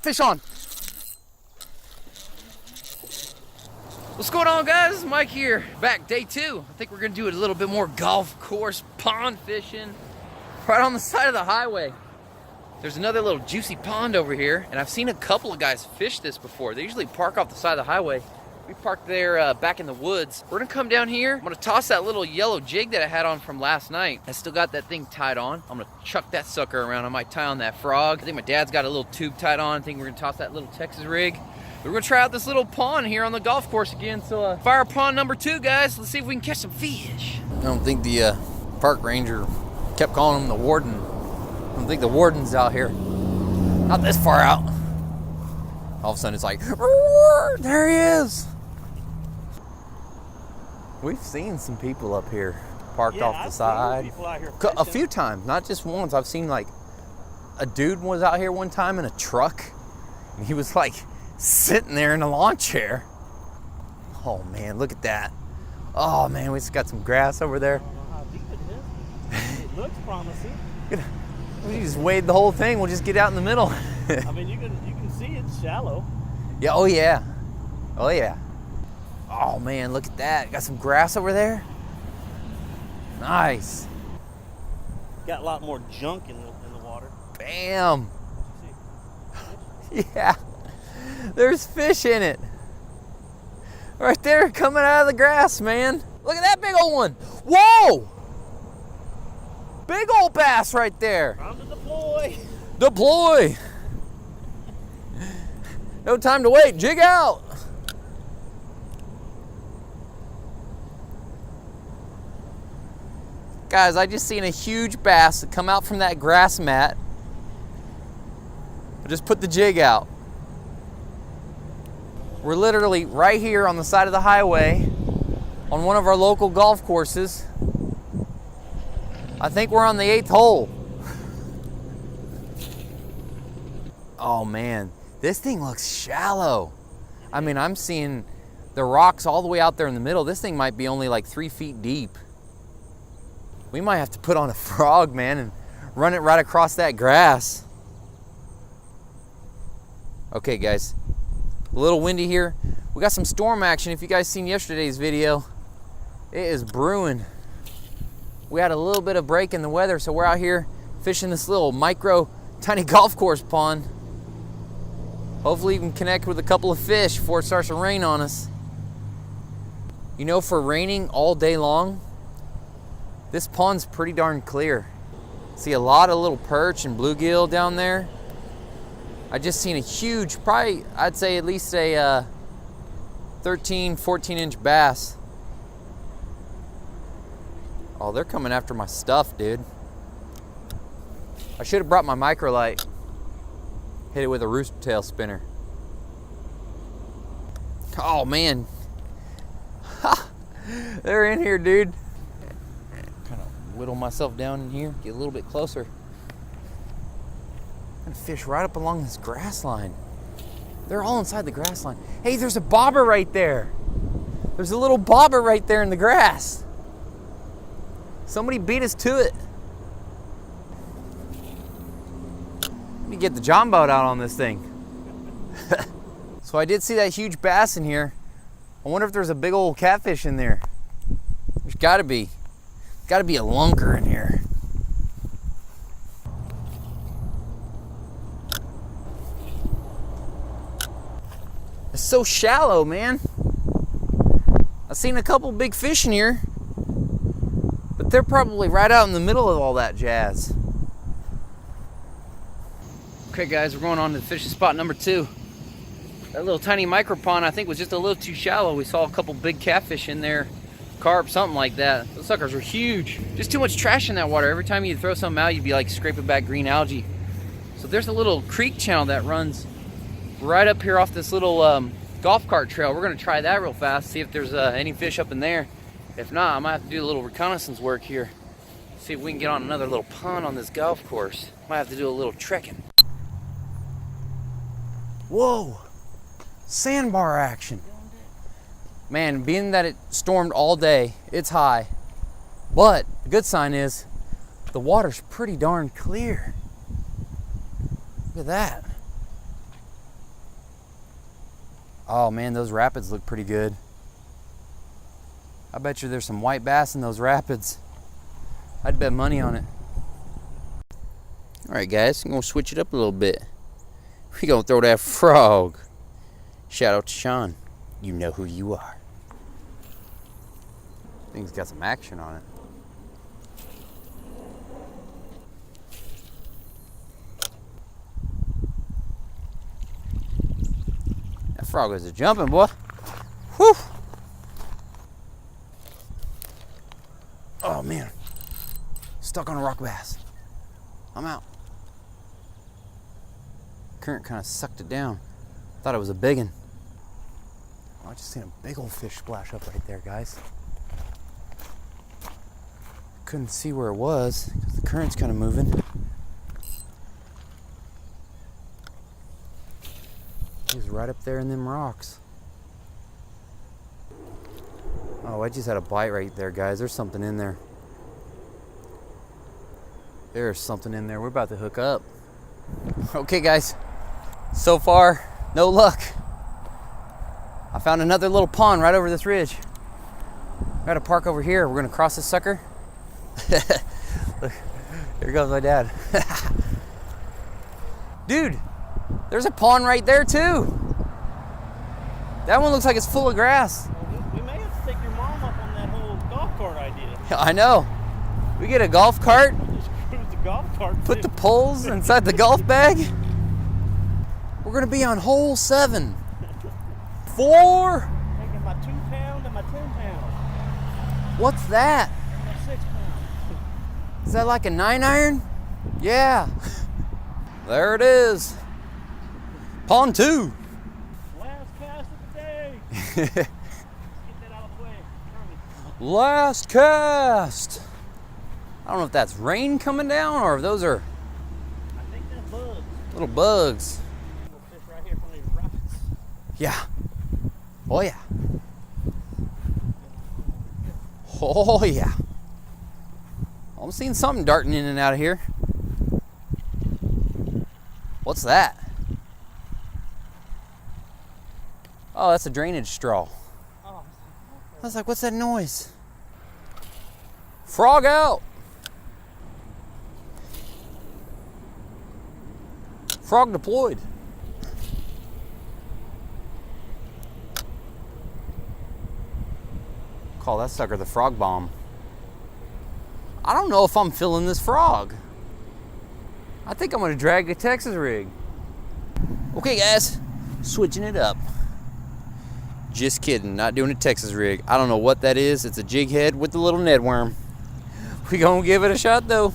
Fish on. What's going on, guys? Mike here. Back day 2. I think we're gonna do a little bit more golf course pond fishing right on the side of the highway. There's another little juicy pond over here, and I've seen a couple of guys fish this before. They usually park off the side of the highway. We parked there back in the woods. We're gonna come down here. I'm gonna toss that little yellow jig that I had on from last night. I still got that thing tied on. I'm gonna chuck that sucker around. I might tie on that frog. I think my dad's got a little tube tied on. I think we're gonna toss that little Texas rig. We're gonna try out this little pond here on the golf course again. So fire pond number 2, guys. Let's see if we can catch some fish. I don't think the park ranger kept calling him the warden. I don't think the warden's out here. Not this far out. All of a sudden it's like, there he is. We've seen some people up here parked off the side. People out here a few times, not just once. I've seen like a dude was out here one time in a truck, and he was like sitting there in a lawn chair. Oh man, look at that. Oh man, we just got some grass over there. I don't know how deep it is. It looks promising. We just wade the whole thing. We'll just get out in the middle. I mean, you can see it's shallow. Yeah. Oh yeah. Oh yeah. Oh man, look at that. Got some grass over there. Nice. Got a lot more junk in the water. Bam. Yeah. There's fish in it. Right there, coming out of the grass, man. Look at that big old one. Whoa! Big old bass right there. Time to deploy. Deploy. No time to wait. Jig out. Guys, I just seen a huge bass come out from that grass mat. I just put the jig out. We're literally right here on the side of the highway on one of our local golf courses. I think we're on the 8th hole. Oh man, this thing looks shallow. I mean, I'm seeing the rocks all the way out there in the middle. This thing might be only like 3 feet deep. We might have to put on a frog, man, and run it right across that grass. Okay, guys, a little windy here. We got some storm action. If you guys seen yesterday's video, it is brewing. We had a little bit of break in the weather, so we're out here fishing this little micro tiny golf course pond. Hopefully you can connect with a couple of fish before it starts to rain on us. You know, for raining all day long, this pond's pretty darn clear. See a lot of little perch and bluegill down there. I just seen a huge, probably I'd say at least a 13, 14-inch bass. Oh, they're coming after my stuff, dude. I should have brought my microlight. Hit it with a rooster tail spinner. Oh man. They're in here, dude. Kind of whittle myself down in here, get a little bit closer. I'm gonna fish right up along this grass line. They're all inside the grass line. Hey, there's a bobber right there. There's a little bobber right there in the grass. Somebody beat us to it. Let me get the John boat out on this thing. So I did see that huge bass in here. I wonder if there's a big old catfish in there. There's gotta be. Gotta be a lunker in here. It's so shallow, man. I've seen a couple big fish in here, but they're probably right out in the middle of all that jazz. Okay guys, we're going on to fishing spot number 2. That little tiny micro pond I think was just a little too shallow. We saw a couple big catfish in there, carp, something like that. Those suckers were huge. Just too much trash in that water. Every time you throw something out, you'd be like scraping back green algae. So there's a little creek channel that runs right up here off this little golf cart trail. We're gonna try that real fast, see if there's any fish up in there. If not, I might have to do a little reconnaissance work here. See if we can get on another little pond on this golf course. Might have to do a little trekking. Whoa, sandbar action. Man, being that it stormed all day, it's high. But the good sign is the water's pretty darn clear. Look at that. Oh man, those rapids look pretty good. I bet you there's some white bass in those rapids. I'd bet money on it. All right, guys, I'm gonna switch it up a little bit. We're gonna throw that frog. Shout out to Sean. You know who you are. Thing's got some action on it. That frog is a jumping, boy. Whew. Oh man, stuck on a rock bass. I'm out. Current kind of sucked it down. Thought it was a big one. Oh, I just seen a big old fish splash up right there, guys. Couldn't see where it was because the current's kind of moving. He was right up there in them rocks. Oh, I just had a bite right there, guys. There's something in there. There's something in there. We're about to hook up. Okay, guys. So far, no luck. I found another little pond right over this ridge. We're at a park over here. We're gonna cross this sucker. Look, here goes my dad. Dude, there's a pond right there too. That one looks like it's full of grass. We may have to take your mom up on that whole golf cart idea. I know. We get a golf cart, Just cruise the golf cart. put the poles inside the golf bag. We're gonna be on hole 7. 4. Taking my 2 pound and my 10 pound. What's that? And my 6 pound. Is that like a 9-iron? Yeah. There it is. Pond 2. Last cast of the day. Get that out of the way. Last cast. I don't know if that's rain coming down or if those are I think that's bugs. little bugs. Little fish right here from these rocks. Yeah. Oh yeah. Oh yeah. I'm seeing something darting in and out of here. What's that? Oh, that's a drainage straw. Oh, I was like, what's that noise? Frog out. Frog deployed. Call that sucker the frog bomb. I don't know if I'm feeling this frog. I think I'm gonna drag a Texas rig. Okay guys, switching it up. Just kidding, not doing a Texas rig. I don't know what that is. It's a jig head with the little Ned worm. We gonna give it a shot though.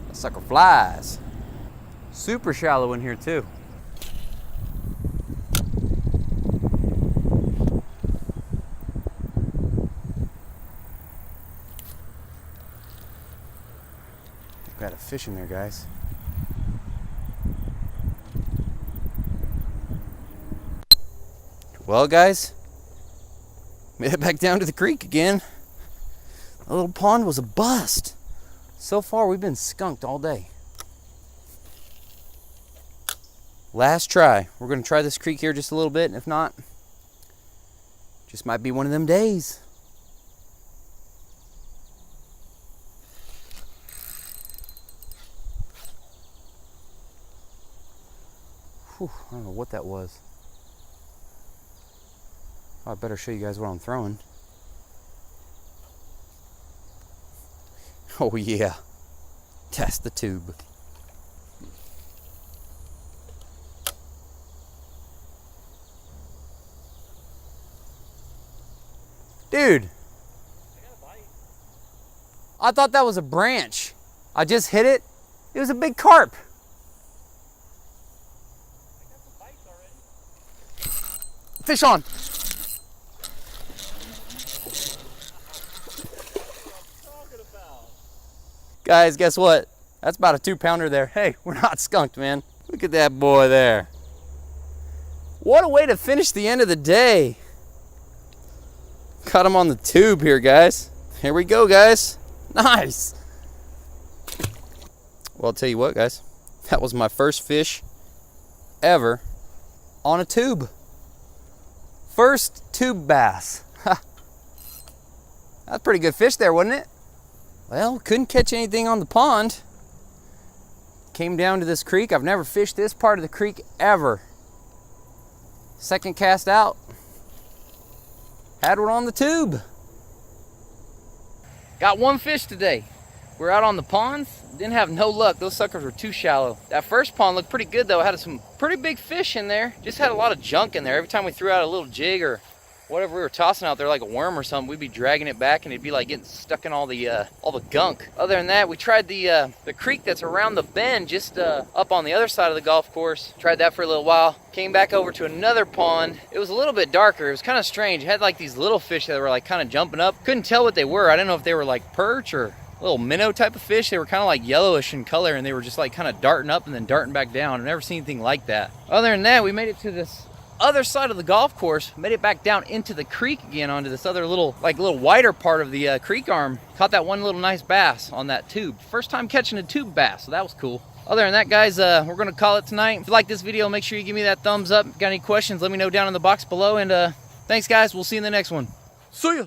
That sucker flies. Super shallow in here too. Got a fish in there, guys. Well, guys, we head back down to the creek again. The little pond was a bust. So far, we've been skunked all day. Last try. We're gonna try this creek here just a little bit, and if not, just might be one of them days. Whew, I don't know what that was. Oh, I better show you guys what I'm throwing. Oh yeah, test the tube. Dude, I thought that was a branch. I just hit it. It was a big carp. Fish on. Guys, guess what? That's about a 2-pounder there. Hey, we're not skunked, man. Look at that boy there. What a way to finish the end of the day. Cut him on the tube here, guys. Here we go, guys. Nice. Well, I'll tell you what, guys. That was my first fish ever on a tube. First tube bass. That's a pretty good fish there, wasn't it? Well, couldn't catch anything on the pond. Came down to this creek. I've never fished this part of the creek ever. Second cast out. Had one on the tube. Got one fish today. We're out on the ponds. Didn't have no luck. Those suckers were too shallow. That first pond looked pretty good though. It had some pretty big fish in there. Just had a lot of junk in there. Every time we threw out a little jig or whatever we were tossing out there, like a worm or something, we'd be dragging it back and it'd be like getting stuck in all the gunk. Other than that, we tried the creek that's around the bend just up on the other side of the golf course. Tried that for a little while. Came back over to another pond. It was a little bit darker. It was kind of strange. It had like these little fish that were like kind of jumping up. Couldn't tell what they were. I didn't know if they were like perch or little minnow type of fish. They were kind of like yellowish in color and they were just like kind of darting up and then darting back down. I've never seen anything like that. Other than that, we made it to this other side of the golf course, made it back down into the creek again onto this other little wider part of the creek arm. Caught that one little nice bass on that tube. First time catching a tube bass, so that was cool. Other than that, guys, we're gonna call it tonight. If you like this video, make sure you give me that thumbs up. Got any questions, let me know down in the box below. And thanks, guys. We'll see you in the next one. See ya.